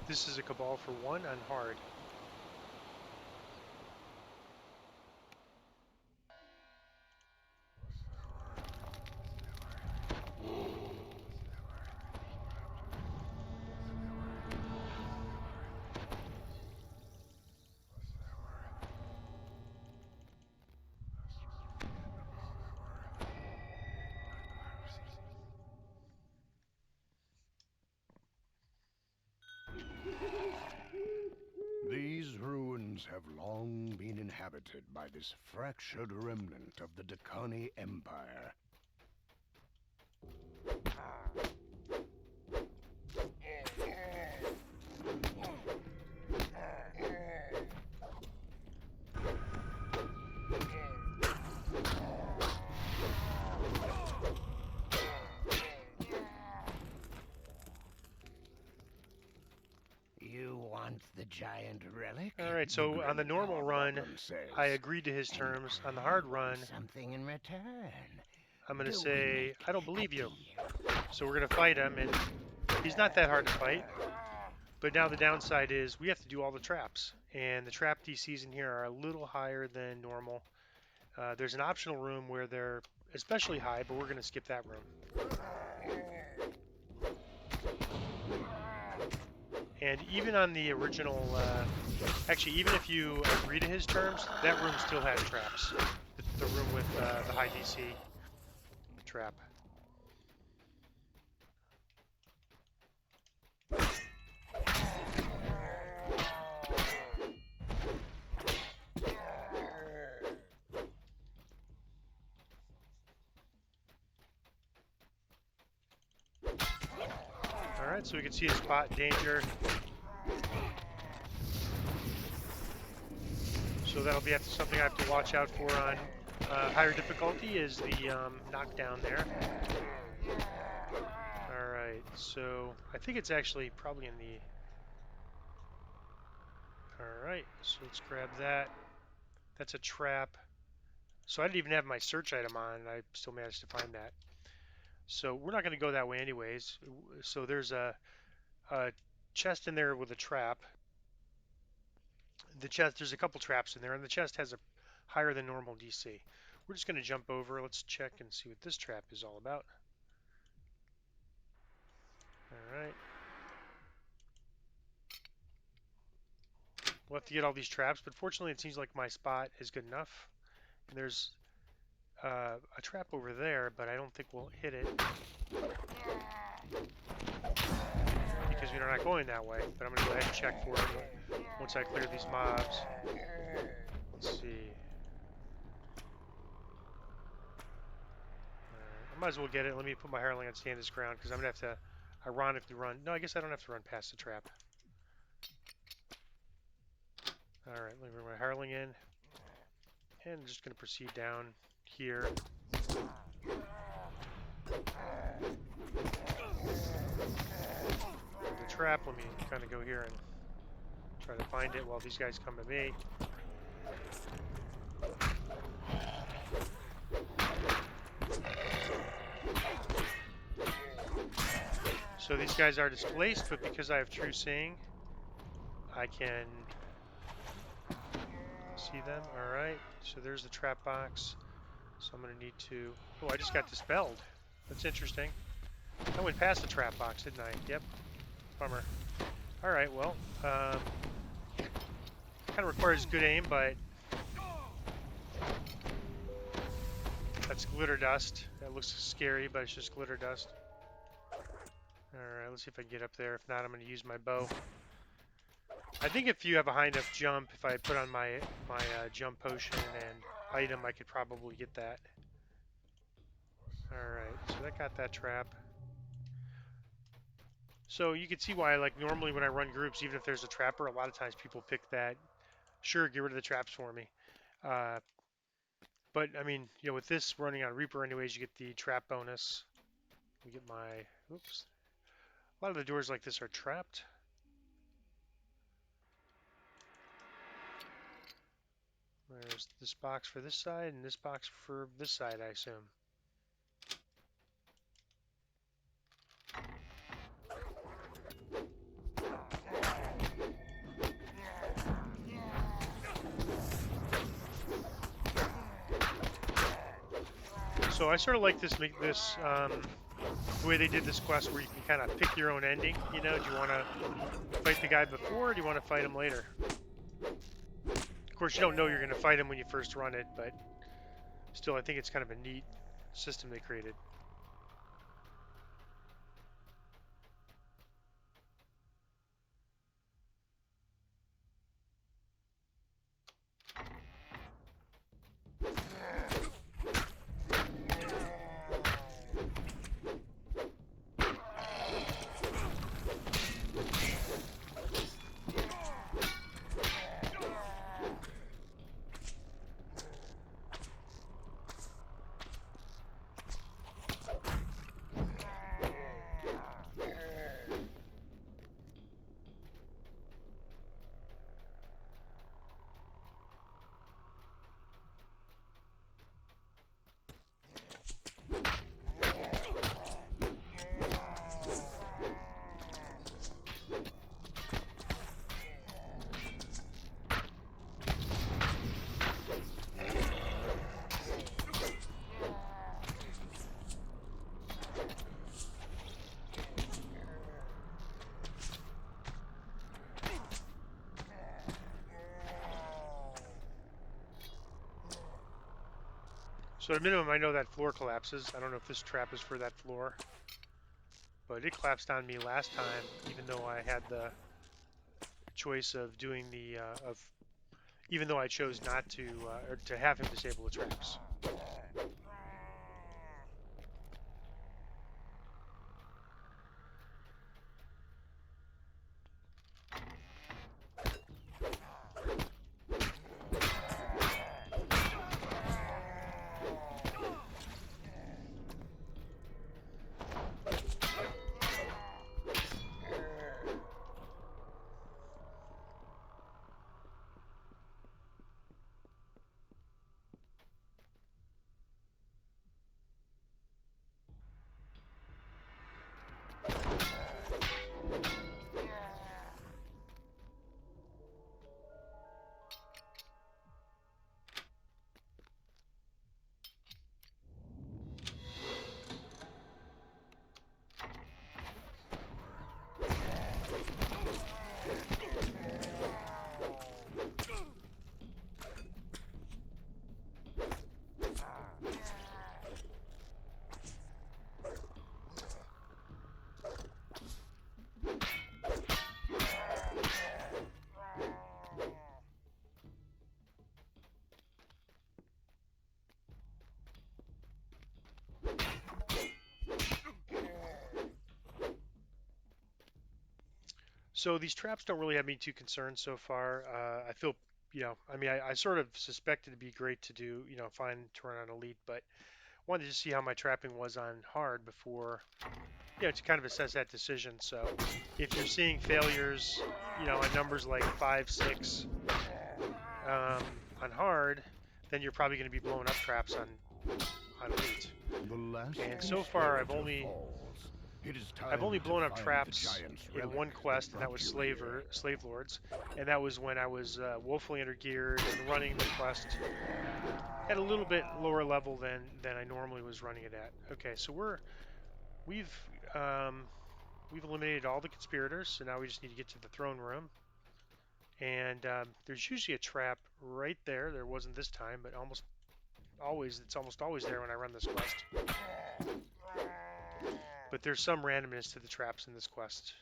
This is a Cabal for One on hard. These ruins have long been inhabited by this fractured remnant of the Dakani Empire. You want the giant relic? Alright, so on the normal run, I agreed to his terms. On the hard run, something in return. I'm going to say, I don't believe you. So we're going to fight him, and he's not that hard to fight. But now the downside is we have to do all the traps. And the trap DCs in here are a little higher than normal. There's an optional room where they're especially high, but we're going to skip that room. And even on the original, actually, even if you agree to his terms, that room still has traps. The room with the high DC trap. Alright, so we can see a spot danger. So that'll be something I have to watch out for on higher difficulty is the knockdown there. Alright, so I think it's actually probably in the... Alright, so let's grab that. That's a trap. So I didn't even have my search item on, and I still managed to find that. So we're not going to go that way anyways. So there's a chest in there with a trap. The chest, there's a couple traps in there, and the chest has a higher than normal DC. We're just going to jump over. Let's check and see what this trap is all about. Alright. We'll have to get all these traps, but fortunately it seems like my spot is good enough. And there's a trap over there, but I don't think we'll hit it. Because we're not going that way, but I'm going to go ahead and check for it once I clear these mobs. Let's see. I might as well get it. Let me put my hireling on stand his ground, because I'm going to have to ironically run. No, I guess I don't have to run past the trap. Alright, let me bring my hireling in. And I'm just going to proceed down here. The trap, let me kind of go here and try to find it while these guys come to me. So these guys are displaced, but because I have true seeing, I can see them. Alright, so there's the trap box. So I'm going to need to... Oh, I just got dispelled. That's interesting. I went past the trap box, didn't I? Yep. Bummer. Alright, well, kind of requires good aim, but that's glitter dust. That looks scary, but it's just glitter dust. Alright, let's see if I can get up there. If not, I'm going to use my bow. I think if you have a high enough jump, if I put on my jump potion and item, I could probably get that. Alright, so that got that trap. So you can see why, like, normally when I run groups, even if there's a trapper, a lot of times people pick that. Sure, get rid of the traps for me. But, I mean, you know, with this running on Reaper anyways, you get the trap bonus. We get my... Oops. A lot of the doors like this are trapped. There's this box for this side and this box for this side, I assume. So I sort of like this the way they did this quest, where you can kind of pick your own ending. You know, do you want to fight the guy before, or do you want to fight him later? Of course, you don't know you're going to fight him when you first run it, but still, I think it's kind of a neat system they created. So at minimum, I know that floor collapses. I don't know if this trap is for that floor, but it collapsed on me last time, even though I had the choice of doing the even though I chose not to or to have him disable the traps. So these traps don't really have me too concerned so far. I feel, I mean, I sort of suspected it'd be great to do, fine to run on Elite, but wanted to see how my trapping was on Hard before, to kind of assess that decision. So if you're seeing failures, on numbers like 5, 6 on Hard, then you're probably going to be blowing up traps on Elite. And so far, I've only blown up traps in one quest, and that was Slave Lords, and that was when I was woefully undergeared and running the quest at a little bit lower level than I normally was running it at. Okay, so we've we've eliminated all the conspirators, so now we just need to get to the throne room. And there's usually a trap right there. There wasn't this time, but it's almost always there when I run this quest. But there's some randomness to the traps in this quest.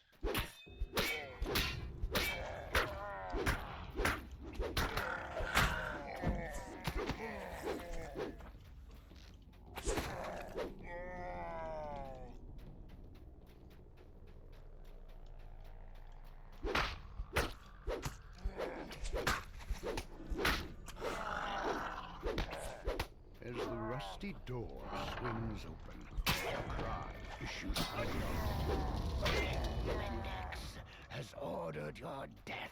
As the rusty door swings open, a cry issues from beyond. The Index has ordered your death.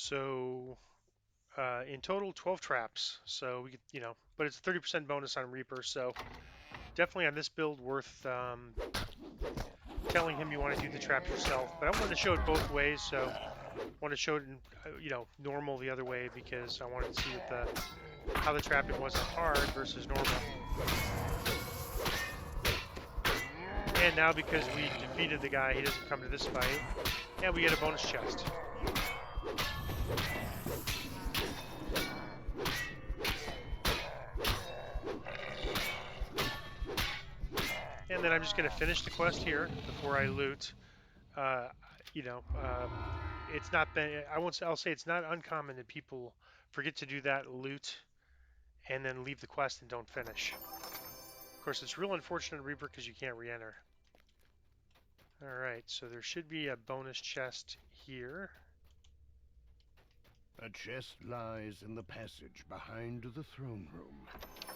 So in total, 12 traps. So we could, but it's a 30% bonus on Reaper. So definitely on this build, worth telling him you want to do the traps yourself. But I wanted to show it both ways. So I want to show it in, normal the other way because I wanted to see how the trapping was on hard versus normal. And now because we defeated the guy, he doesn't come to this fight. And we get a bonus chest. And then I'm just going to finish the quest here before I loot. Uh, it's not been. I'll say it's not uncommon that people forget to do that loot and then leave the quest and don't finish. Of course, it's real unfortunate, Reaper, because you can't re-enter. All right, so there should be a bonus chest here. A chest lies in the passage behind the throne room.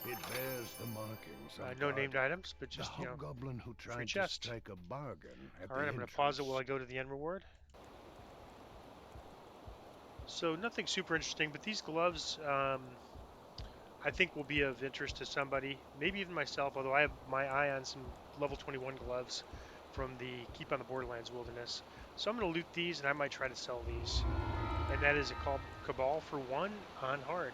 It bears the markings of no named items, but just, the hobgoblin who free tried to chest. strike a bargain at All right, the I'm going to pause it while I go to the end reward. So nothing super interesting, but these gloves I think will be of interest to somebody, maybe even myself, although I have my eye on some level 21 gloves from the Keep on the Borderlands Wilderness. So I'm going to loot these, and I might try to sell these. And that is a Cabal For One on hard.